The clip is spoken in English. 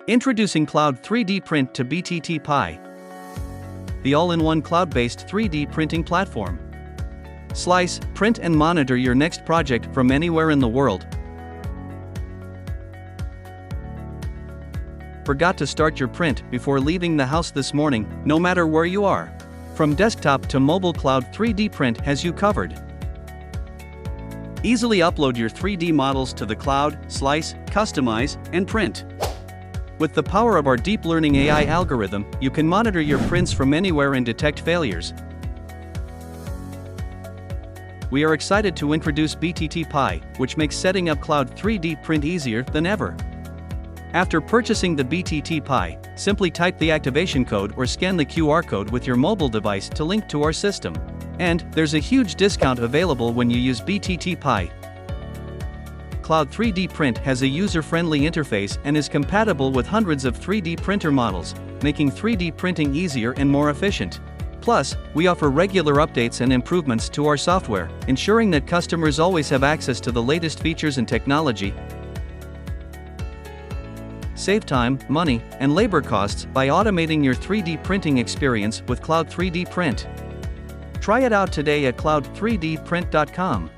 Introducing Cloud 3D Print to BTT Pi, the all-in-one cloud-based 3D printing platform. Slice, print and monitor your next project from anywhere in the world. Forgot to start your print before leaving the house this morning? No matter where you are. From desktop to mobile, Cloud 3D Print has you covered. Easily upload your 3D models to the cloud, slice, customize, and print. With the power of our deep learning AI algorithm, you can monitor your prints from anywhere and detect failures. We are excited to introduce BTT Pi, which makes setting up Cloud 3D Print easier than ever. After purchasing the BTT Pi, simply type the activation code or scan the QR code with your mobile device to link to our system. And there's a huge discount available when you use BTT Pi. Cloud 3D Print has a user-friendly interface and is compatible with hundreds of 3D printer models, making 3D printing easier and more efficient. Plus, we offer regular updates and improvements to our software, ensuring that customers always have access to the latest features and technology. Save time, money, and labor costs by automating your 3D printing experience with Cloud 3D Print. Try it out today at cloud3dprint.com.